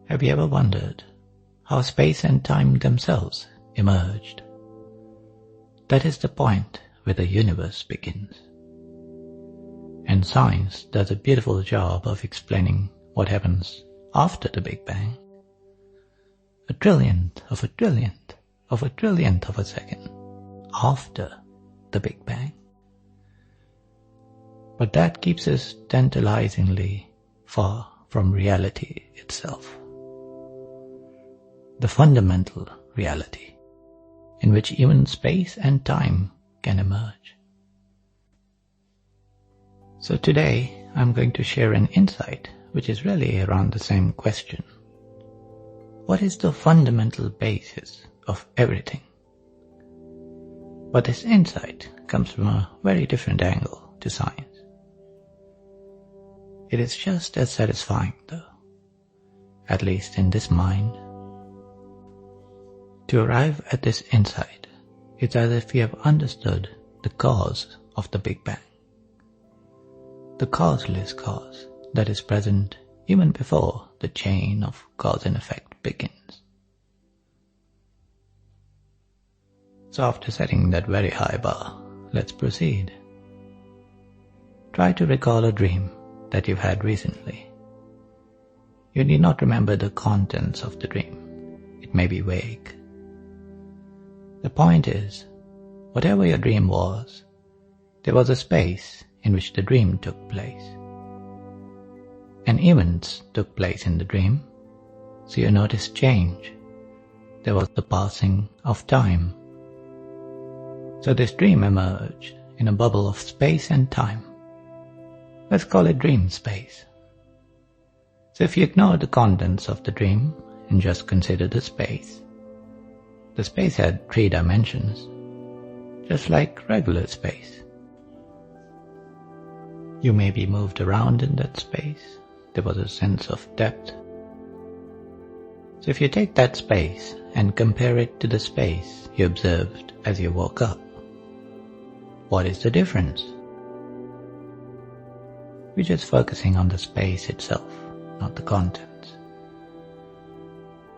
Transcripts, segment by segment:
Have you ever wondered how space and time themselves emerged? That is the point where the universe begins. And science does a beautiful job of explaining what happens after the Big Bang. A trillionth of a trillionth of a trillionth of a second after the Big Bang. But that keeps us tantalizingly far from reality itself. The fundamental reality in which even space and time can emerge. So today I'm going to share an insight which is really around the same question. What is the fundamental basis of everything? But this insight comes from a very different angle to science. It is just as satisfying though, at least in this mind. To arrive at this insight, it's as if we have understood the cause of the Big Bang. The causeless cause that is present even before the chain of cause and effect begins. So after setting that very high bar, let's proceed. Try to recall a dream that you've had recently. You need not remember the contents of the dream. It may be vague. The point is, whatever your dream was, there was a space in which the dream took place. And events took place in the dream, so you noticed change. There was the passing of time. So this dream emerged in a bubble of space and time. Let's call it dream space. So if you ignore the contents of the dream and just consider the space had 3 dimensions, just like regular space. You may be moved around in that space. There was a sense of depth. So if you take that space and compare it to the space you observed as you woke up, what is the difference? We're just focusing on the space itself, not the contents.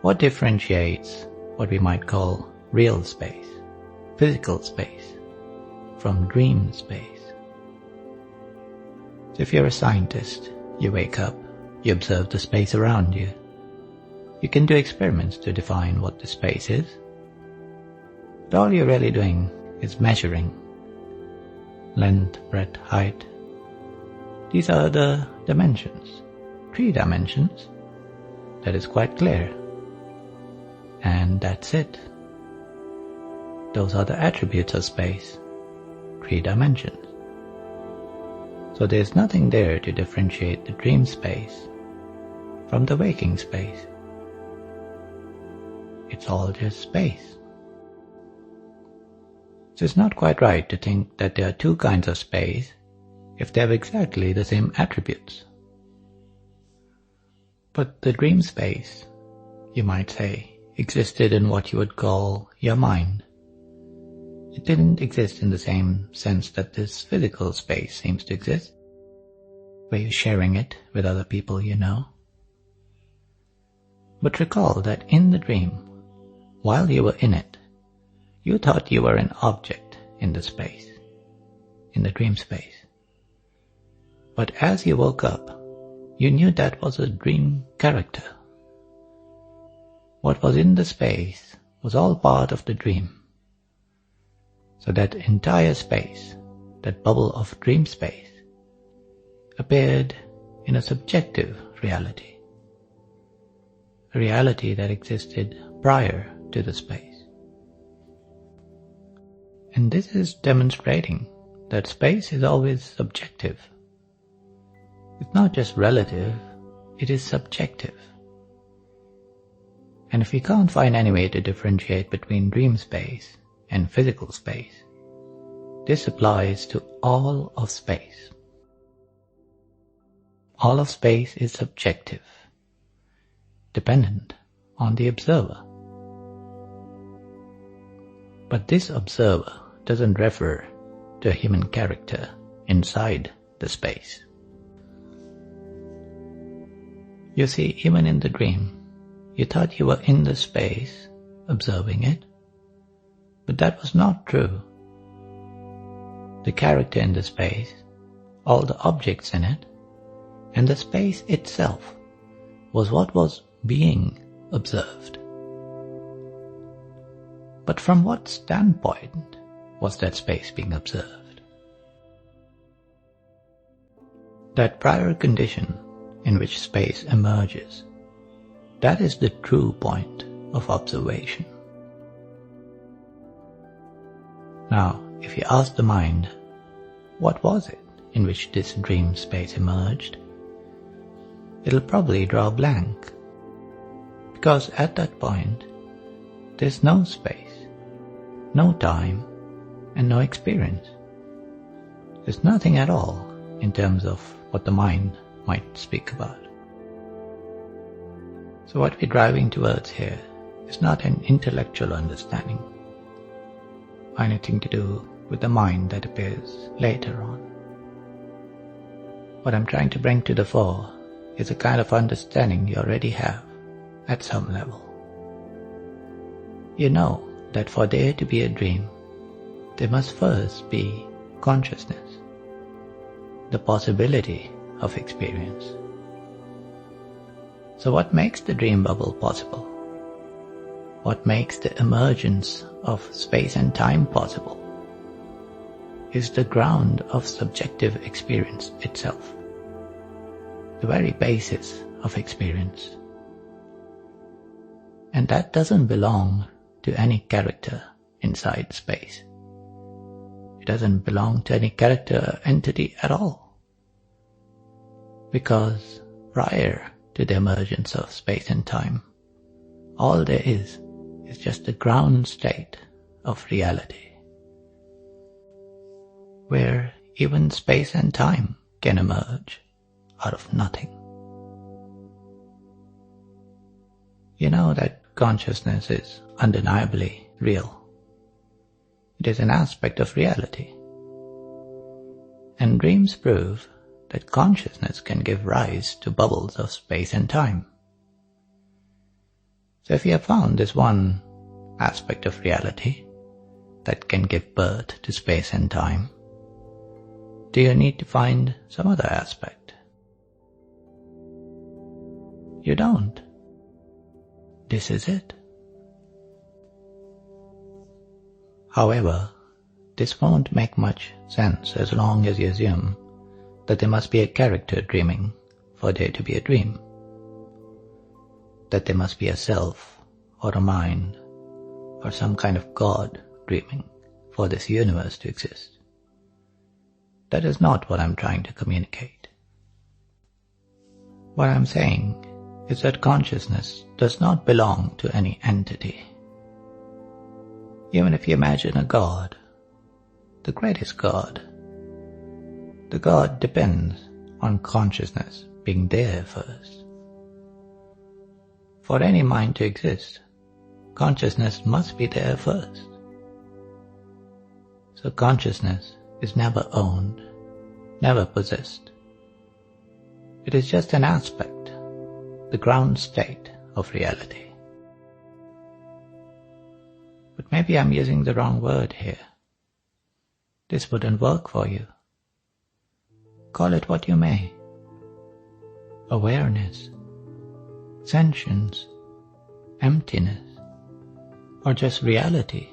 What differentiates what we might call real space, physical space, from dream space? So if you're a scientist, you wake up, you observe the space around you. You can do experiments to define what the space is. But all you're really doing is measuring length, breadth, height. These are the dimensions, 3 dimensions. That is quite clear. And that's it. Those are the attributes of space, 3 dimensions. So there's nothing there to differentiate the dream space from the waking space. It's all just space. So it's not quite right to think that there are 2 kinds of space if they have exactly the same attributes. But the dream space, you might say, existed in what you would call your mind. It didn't exist in the same sense that this physical space seems to exist, where you're sharing it with other people you know. But recall that in the dream, while you were in it, you thought you were an object in the space, in the dream space. But as you woke up, you knew that was a dream character. What was in the space was all part of the dream. So that entire space, that bubble of dream space, appeared in a subjective reality. A reality that existed prior to the space. And this is demonstrating that space is always subjective. It's not just relative, it is subjective. And if we can't find any way to differentiate between dream space and physical space, this applies to all of space. All of space is subjective, dependent on the observer. But this observer doesn't refer to a human character inside the space. You see, even in the dream, You thought you were in the space, observing it, but that was not true. The character in the space, all the objects in it, and the space itself was what was being observed. But from what standpoint was that space being observed? That prior condition in which space emerges, that is the true point of observation. Now, if you ask the mind, what was it in which this dream space emerged? It'll probably draw a blank, because at that point, there's no space, no time, and no experience. There's nothing at all in terms of what the mind might speak about. So what we're driving towards here is not an intellectual understanding, or anything to do with the mind that appears later on. What I'm trying to bring to the fore is a kind of understanding you already have at some level. You know that for there to be a dream, there must first be consciousness, the possibility of experience. So what makes the dream bubble possible? What makes the emergence of space and time possible is the ground of subjective experience itself, the very basis of experience. And that doesn't belong to any character inside space. It doesn't belong to any character or entity at all. Because prior to the emergence of space and time, all there is just the ground state of reality, where even space and time can emerge out of nothing. You know that consciousness is undeniably real. It is an aspect of reality. And dreams prove that consciousness can give rise to bubbles of space and time. So if you have found this one aspect of reality that can give birth to space and time, do you need to find some other aspect? You don't. This is it. However, this won't make much sense as long as you assume that there must be a character dreaming for there to be a dream, that there must be a self or a mind or some kind of God dreaming for this universe to exist. That is not what I'm trying to communicate. What I'm saying is that consciousness does not belong to any entity. Even if you imagine a God, the greatest God, the God depends on consciousness being there first. For any mind to exist, consciousness must be there first. So consciousness is never owned, never possessed. It is just an aspect, the ground state of reality. But maybe I'm using the wrong word here. This wouldn't work for you. Call it what you may. Awareness, sentience, emptiness, or just reality.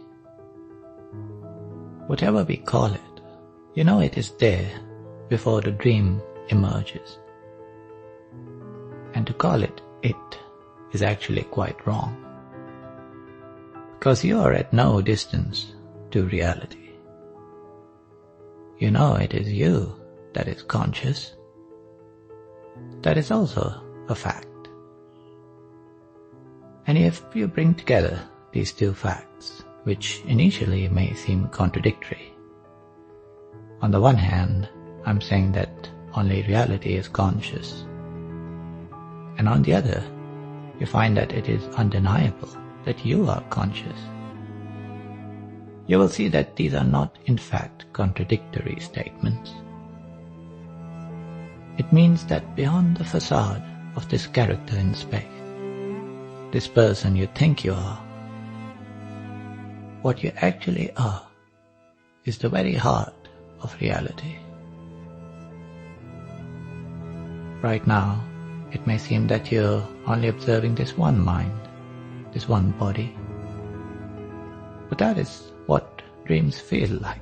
Whatever we call it, you know it is there before the dream emerges. And to call it is actually quite wrong. Because you are at no distance to reality. You know it is you that is conscious. That is also a fact. And if you bring together these two facts, which initially may seem contradictory, on the one hand, I'm saying that only reality is conscious, and on the other, you find that it is undeniable that you are conscious. You will see that these are not in fact contradictory statements. It means that beyond the facade of this character in space, this person you think you are. What you actually are is the very heart of reality. Right now, it may seem that you're only observing this one mind, this one body. But that is what dreams feel like.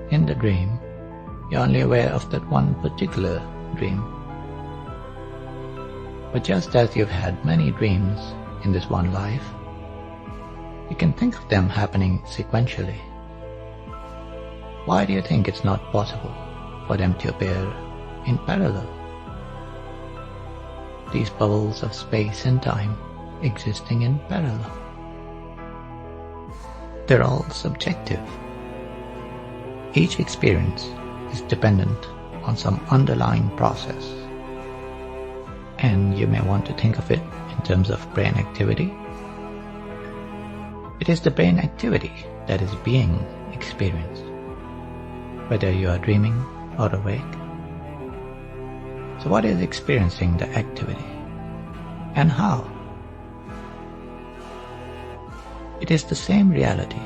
In the dream, you're only aware of that one particular dream. But just as you've had many dreams in this one life, you can think of them happening sequentially. Why do you think it's not possible for them to appear in parallel? These bubbles of space and time existing in parallel. They're all subjective. Each experience is dependent on some underlying process. And you may want to think of it in terms of brain activity. It is the brain activity that is being experienced, whether you are dreaming or awake. So what is experiencing the activity, and how? It is the same reality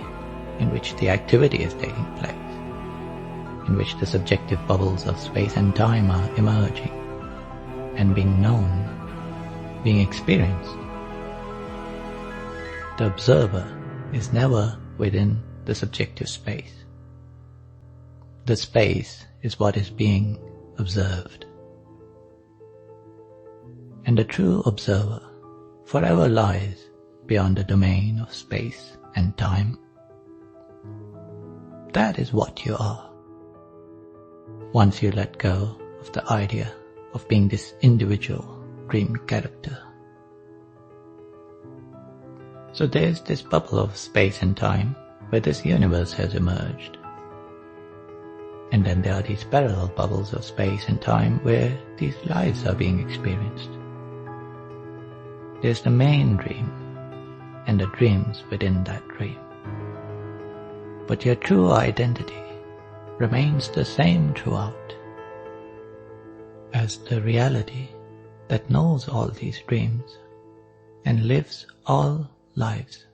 in which the activity is taking place, in which the subjective bubbles of space and time are emerging and being known, being experienced. The observer is never within the subjective space. The space is what is being observed. And the true observer forever lies beyond the domain of space and time. That is what you are. Once you let go of the idea of being this individual dream character. So there's this bubble of space and time where this universe has emerged. And then there are these parallel bubbles of space and time where these lives are being experienced. There's the main dream and the dreams within that dream. But your true identity remains the same throughout, as the reality that knows all these dreams and lives all lives